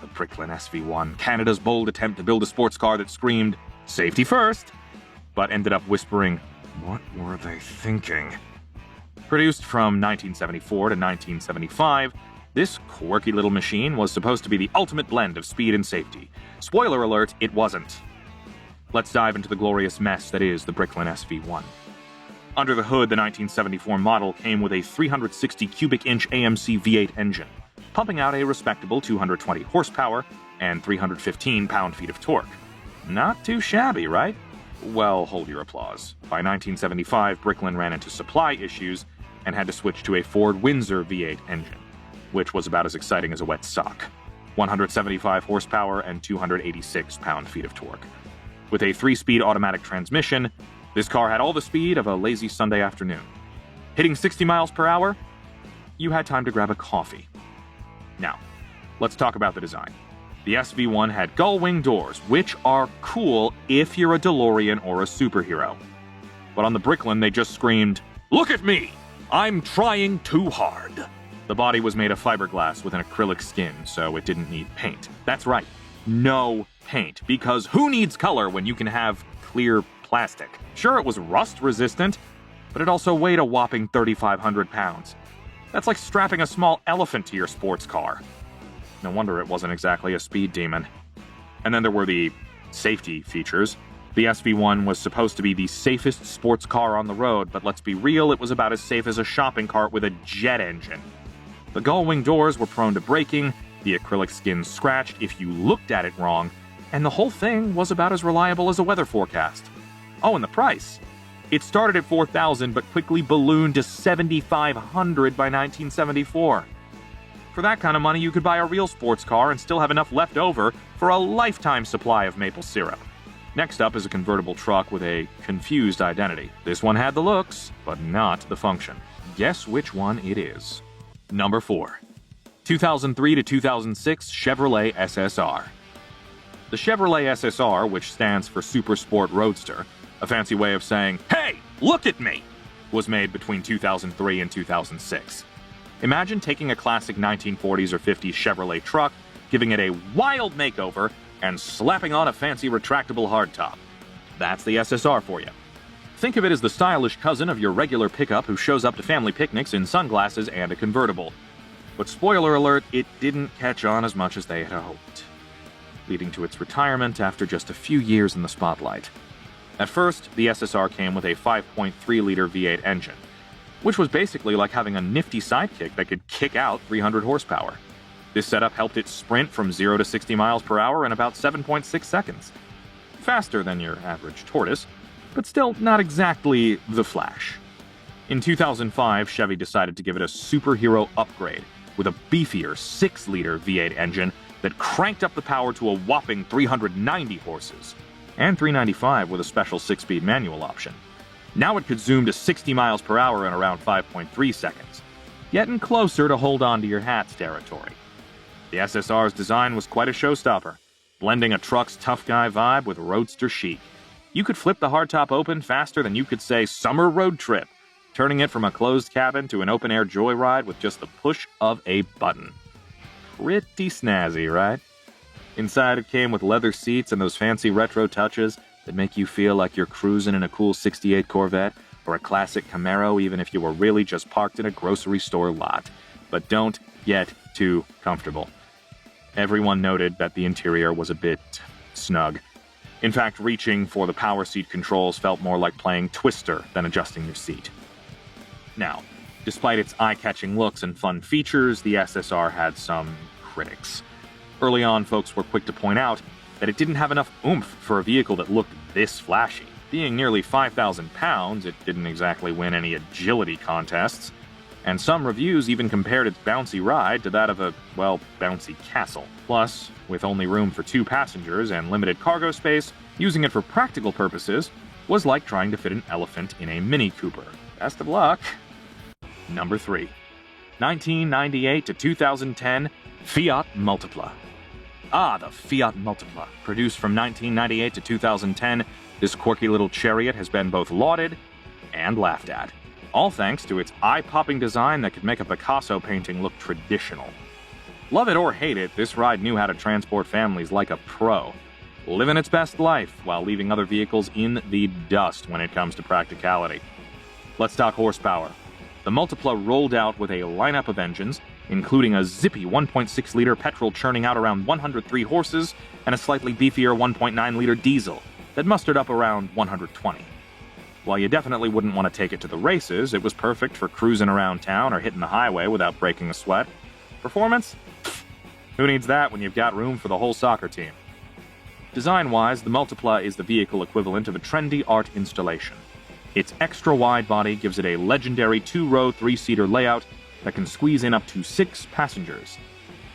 The Bricklin SV-1, Canada's bold attempt to build a sports car that screamed, "Safety first," but ended up whispering, "What were they thinking?" Produced from 1974 to 1975, this quirky little machine was supposed to be the ultimate blend of speed and safety. Spoiler alert, it wasn't. Let's dive into the glorious mess that is the Bricklin SV-1. Under the hood, the 1974 model came with a 360 cubic inch AMC V8 engine, pumping out a respectable 220 horsepower and 315 pound-feet of torque. Not too shabby, right? Well, hold your applause. By 1975, Bricklin ran into supply issues and had to switch to a Ford Windsor V8 engine, which was about as exciting as a wet sock. 175 horsepower and 286 pound-feet of torque. With a 3-speed automatic transmission, this car had all the speed of a lazy Sunday afternoon. Hitting 60 miles per hour, you had time to grab a coffee. Now, let's talk about the design. The SV-1 had gull-wing doors, which are cool if you're a DeLorean or a superhero. But on the Bricklin, they just screamed, "Look at me! I'm trying too hard!" The body was made of fiberglass with an acrylic skin, so it didn't need paint. That's right, no paint, because who needs color when you can have clear plastic? Sure, it was rust-resistant, but it also weighed a whopping 3,500 pounds. That's like strapping a small elephant to your sports car. No wonder it wasn't exactly a speed demon. And then there were the safety features. The SV-1 was supposed to be the safest sports car on the road, but let's be real, it was about as safe as a shopping cart with a jet engine. The gull-wing doors were prone to breaking, the acrylic skin scratched if you looked at it wrong, and the whole thing was about as reliable as a weather forecast. Oh, and the price. It started at $4,000 but quickly ballooned to $7,500 by 1974. For that kind of money, you could buy a real sports car and still have enough left over for a lifetime supply of maple syrup. Next up is a convertible truck with a confused identity. This one had the looks, but not the function. Guess which one it is. Number 4. 2003 to 2006 Chevrolet SSR. The Chevrolet SSR, which stands for Super Sport Roadster, a fancy way of saying, "Hey, look at me!" was made between 2003 and 2006. Imagine taking a classic 1940s or 50s Chevrolet truck, giving it a wild makeover, and slapping on a fancy retractable hardtop. That's the SSR for you. Think of it as the stylish cousin of your regular pickup who shows up to family picnics in sunglasses and a convertible. But spoiler alert, it didn't catch on as much as they had hoped, leading to its retirement after just a few years in the spotlight. At first, the SSR came with a 5.3-liter V8 engine, which was basically like having a nifty sidekick that could kick out 300 horsepower. This setup helped it sprint from 0 to 60 miles per hour in about 7.6 seconds. Faster than your average tortoise, but still not exactly the Flash. In 2005, Chevy decided to give it a superhero upgrade with a beefier 6-liter V8 engine that cranked up the power to a whopping 390 horses, and 395 with a special 6-speed manual option. Now it could zoom to 60 miles per hour in around 5.3 seconds, getting closer to hold on to your hats territory. The SSR's design was quite a showstopper, blending a truck's tough guy vibe with roadster chic. You could flip the hardtop open faster than you could say summer road trip, turning it from a closed cabin to an open-air joyride with just the push of a button. Pretty snazzy, right? Inside it came with leather seats and those fancy retro touches that make you feel like you're cruising in a cool '68 Corvette or a classic Camaro even if you were really just parked in a grocery store lot. But don't get too comfortable. Everyone noted that the interior was a bit snug. In fact, reaching for the power seat controls felt more like playing Twister than adjusting your seat. Now, despite its eye-catching looks and fun features, the SSR had some critics. Early on, folks were quick to point out that it didn't have enough oomph for a vehicle that looked this flashy. Being nearly 5,000 pounds, it didn't exactly win any agility contests, and some reviews even compared its bouncy ride to that of a, well, bouncy castle. Plus, with only room for 2 passengers and limited cargo space, using it for practical purposes was like trying to fit an elephant in a Mini Cooper. Best of luck. Number 3. 1998 to 2010 Fiat Multipla. The Fiat Multipla. Produced from 1998 to 2010, this quirky little chariot has been both lauded and laughed at. All thanks to its eye-popping design that could make a Picasso painting look traditional. Love it or hate it, this ride knew how to transport families like a pro, living its best life while leaving other vehicles in the dust when it comes to practicality. Let's talk horsepower. The Multipla rolled out with a lineup of engines, including a zippy 1.6-liter petrol churning out around 103 horses and a slightly beefier 1.9-liter diesel that mustered up around 120. While you definitely wouldn't want to take it to the races, it was perfect for cruising around town or hitting the highway without breaking a sweat. Performance? Pfft, who needs that when you've got room for the whole soccer team? Design-wise, the Multipla is the vehicle equivalent of a trendy art installation. Its extra-wide body gives it a legendary 2-row, 3-seater layout that can squeeze in up to 6 passengers.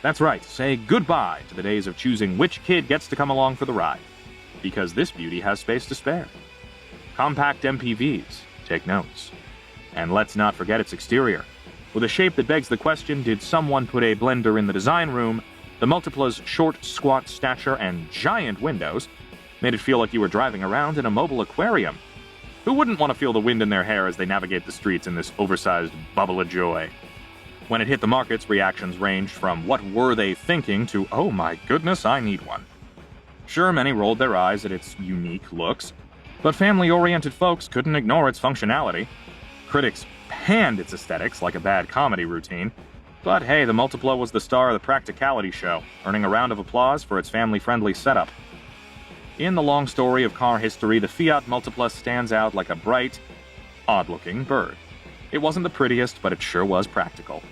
That's right, say goodbye to the days of choosing which kid gets to come along for the ride, because this beauty has space to spare. Compact MPVs, take notes. And let's not forget its exterior. With a shape that begs the question, did someone put a blender in the design room, the Multipla's short, squat stature and giant windows made it feel like you were driving around in a mobile aquarium. Who wouldn't want to feel the wind in their hair as they navigate the streets in this oversized bubble of joy? When it hit the markets, reactions ranged from what were they thinking to, oh my goodness, I need one. Sure, many rolled their eyes at its unique looks, but family-oriented folks couldn't ignore its functionality. Critics panned its aesthetics like a bad comedy routine, but hey, the Multipla was the star of the practicality show, earning a round of applause for its family-friendly setup. In the long story of car history, the Fiat Multipla stands out like a bright, odd-looking bird. It wasn't the prettiest, but it sure was practical.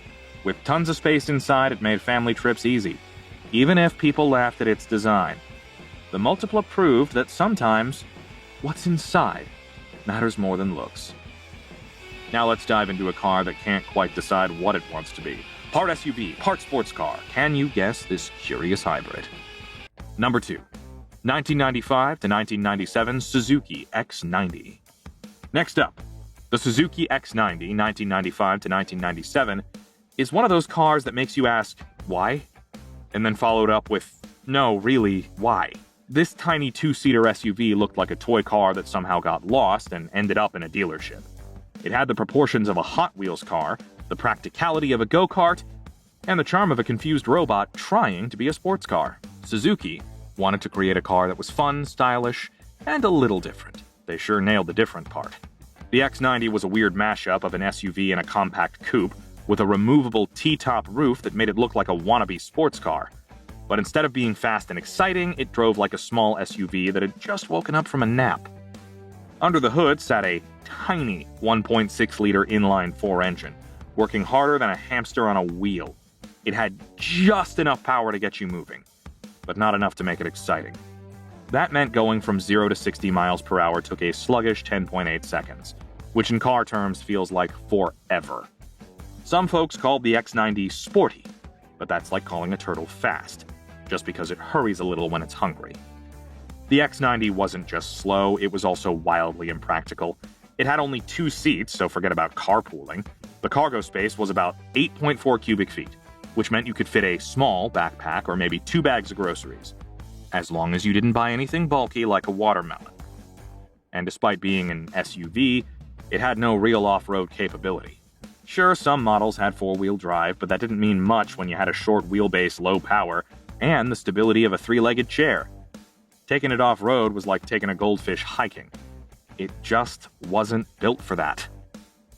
With tons of space inside, it made family trips easy, even if people laughed at its design. The Multipla proved that sometimes what's inside matters more than looks. Now let's dive into a car that can't quite decide what it wants to be. Part SUV, part sports car. Can you guess this curious hybrid? Number 2. 1995 to 1997 Suzuki X-90. Next up, the Suzuki X-90, 1995 to 1997, is one of those cars that makes you ask, why? And then followed up with, no, really, why? This tiny 2-seater SUV looked like a toy car that somehow got lost and ended up in a dealership. It had the proportions of a Hot Wheels car, the practicality of a go-kart, and the charm of a confused robot trying to be a sports car. Suzuki wanted to create a car that was fun, stylish, and a little different. They sure nailed the different part. The X-90 was a weird mashup of an SUV and a compact coupe, with a removable T-top roof that made it look like a wannabe sports car. But instead of being fast and exciting, it drove like a small SUV that had just woken up from a nap. Under the hood sat a tiny 1.6-liter inline-4 engine, working harder than a hamster on a wheel. It had just enough power to get you moving, but not enough to make it exciting. That meant going from 0 to 60 miles per hour took a sluggish 10.8 seconds, which in car terms feels like forever. Some folks called the X-90 sporty, but that's like calling a turtle fast, just because it hurries a little when it's hungry. The X-90 wasn't just slow, it was also wildly impractical. It had only 2 seats, so forget about carpooling. The cargo space was about 8.4 cubic feet, which meant you could fit a small backpack or maybe 2 bags of groceries, as long as you didn't buy anything bulky like a watermelon. And despite being an SUV, it had no real off-road capability. Sure, some models had 4-wheel drive, but that didn't mean much when you had a short wheelbase, low power, and the stability of a 3-legged chair. Taking it off-road was like taking a goldfish hiking. It just wasn't built for that.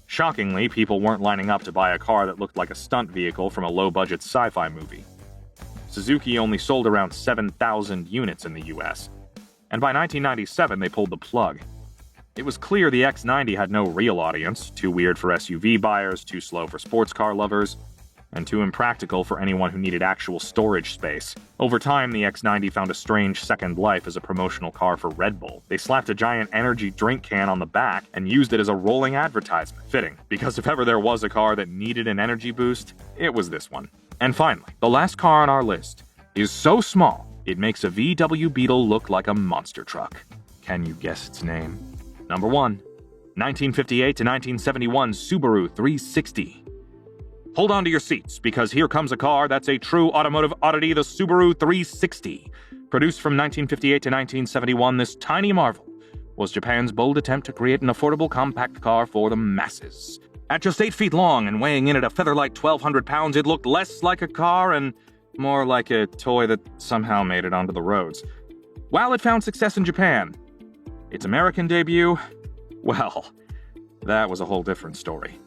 Shockingly, people weren't lining up to buy a car that looked like a stunt vehicle from a low-budget sci-fi movie. Suzuki only sold around 7,000 units in the US, and by 1997 they pulled the plug. It was clear the X-90 had no real audience, too weird for SUV buyers, too slow for sports car lovers, and too impractical for anyone who needed actual storage space. Over time, the X-90 found a strange second life as a promotional car for Red Bull. They slapped a giant energy drink can on the back and used it as a rolling advertisement. Fitting, because if ever there was a car that needed an energy boost, it was this one. And finally, the last car on our list is so small, it makes a VW Beetle look like a monster truck. Can you guess its name? Number 1. 1958 to 1971 Subaru 360. Hold on to your seats, because here comes a car that's a true automotive oddity, the Subaru 360. Produced from 1958 to 1971, this tiny marvel was Japan's bold attempt to create an affordable compact car for the masses. At just 8 feet long and weighing in at a featherlight 1,200 pounds, it looked less like a car and more like a toy that somehow made it onto the roads. While it found success in Japan, its American debut, well, that was a whole different story.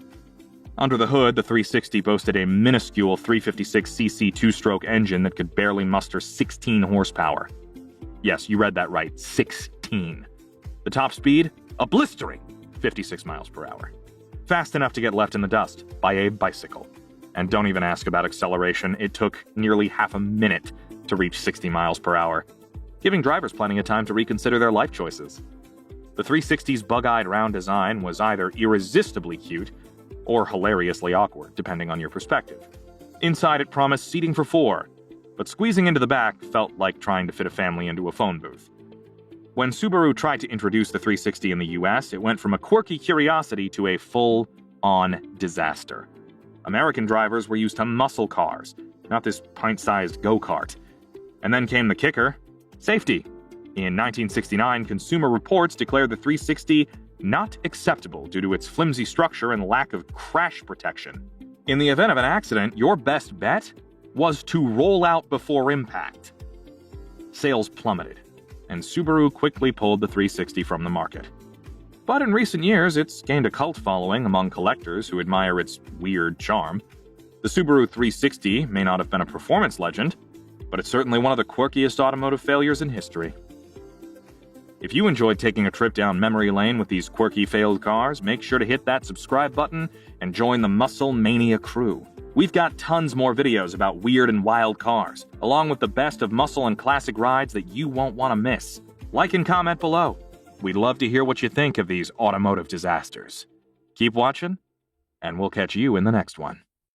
Under the hood, the 360 boasted a minuscule 356cc two-stroke engine that could barely muster 16 horsepower. Yes, you read that right, 16. The top speed? A blistering 56 miles per hour. Fast enough to get left in the dust by a bicycle. And don't even ask about acceleration, it took nearly half a minute to reach 60 miles per hour, giving drivers plenty of time to reconsider their life choices. The 360's bug-eyed round design was either irresistibly cute or hilariously awkward, depending on your perspective. Inside, it promised seating for 4, but squeezing into the back felt like trying to fit a family into a phone booth. When Subaru tried to introduce the 360 in the US, it went from a quirky curiosity to a full-on disaster. American drivers were used to muscle cars, not this pint-sized go-kart. And then came the kicker: safety. In 1969, Consumer Reports declared the 360 not acceptable due to its flimsy structure and lack of crash protection. In the event of an accident, your best bet was to roll out before impact. Sales plummeted, and Subaru quickly pulled the 360 from the market. But in recent years, it's gained a cult following among collectors who admire its weird charm. The Subaru 360 may not have been a performance legend, but it's certainly one of the quirkiest automotive failures in history. If you enjoyed taking a trip down memory lane with these quirky failed cars, make sure to hit that subscribe button and join the Muscle Mania crew. We've got tons more videos about weird and wild cars, along with the best of muscle and classic rides that you won't want to miss. Like and comment below. We'd love to hear what you think of these automotive disasters. Keep watching, and we'll catch you in the next one.